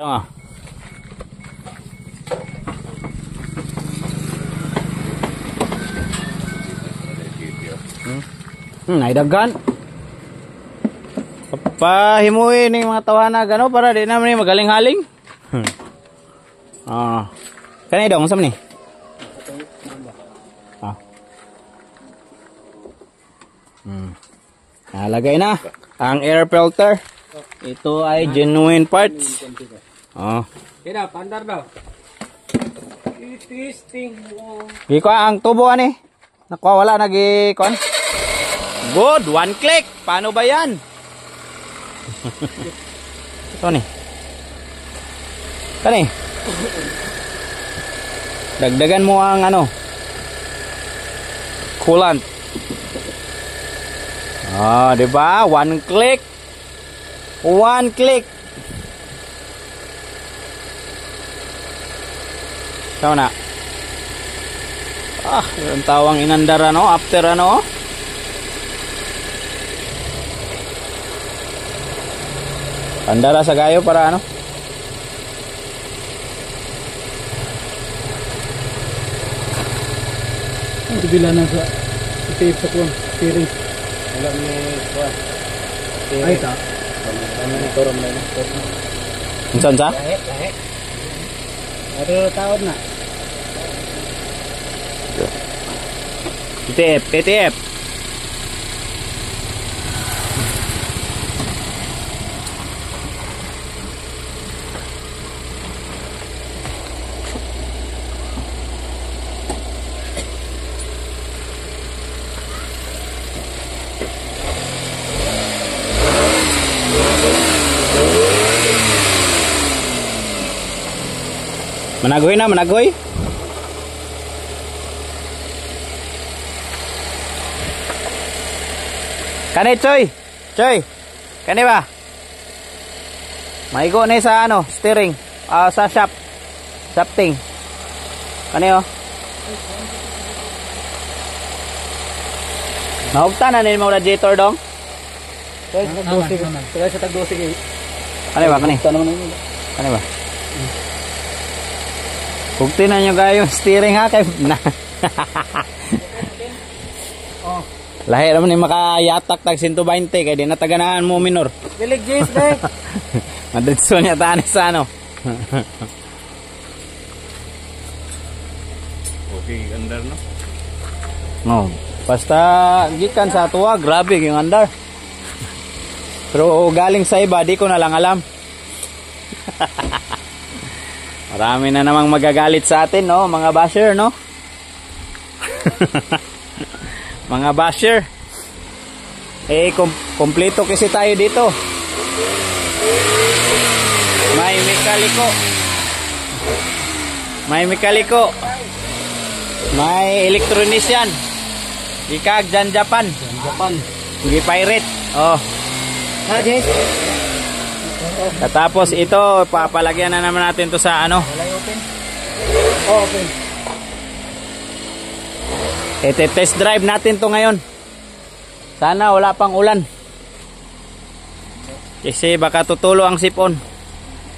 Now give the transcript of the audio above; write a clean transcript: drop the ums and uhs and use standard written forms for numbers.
Ah. Naidagan. Pahimuin ng mga tawana gano para di naman magaling-haling. Ah. Kanay dong sam ni. Ah. Nalagay na ang air filter. Ito ay genuine parts. Oh. Kaya pandar daw. Testing mo. Giko ang tubo ani. Nakuha wala nagikon. Good, one click. Paano ba 'yan? Ito ni. Kani. Dagdagan mo ang ano. Coolant. Ah, di ba? One click. One click. Tama na. Ah, yung tawang inandar ano, after ano. Pandara sa gayo para ano. Ang bila na sa tape sa kuwan, steering. Wala ni kuwan. Ay ta. Ano ni torom na ni. Unsan sa? Lahe. Ada taon na. TTF. Managoy na, managoy. Kani Choy. Kani ba? Maigo ni sa ano, steering, sa shafting. Kani oh. Naugta na ni mo radiator dong. Kaya sa tag-12 kay. Kani ba kani? Kani ba? Bukti na nyo kayo yung steering ha kay na. Oh. Lahi naman ni makayatak tag 120 kay di nataganahan mo minor. Dilig James day. Madadso niya tanis sa ano. Okay, andar no. No, basta gikan sa tuwa grabe yung andar. Pero galing sa iba di ko na lang alam. Marami na namang magagalit sa atin, no? Mga basher, no? Mga basher. Eh, kompleto kasi tayo dito. May mekaliko. May electronician. Ikag dyan Japan. Hindi pirate. Oh. Ha, James? Tapos ito, papalagyan na naman natin to sa ano. Open. Oh, open. Test drive natin to ngayon. Sana wala pang ulan. Kasi baka tutulo ang sipon.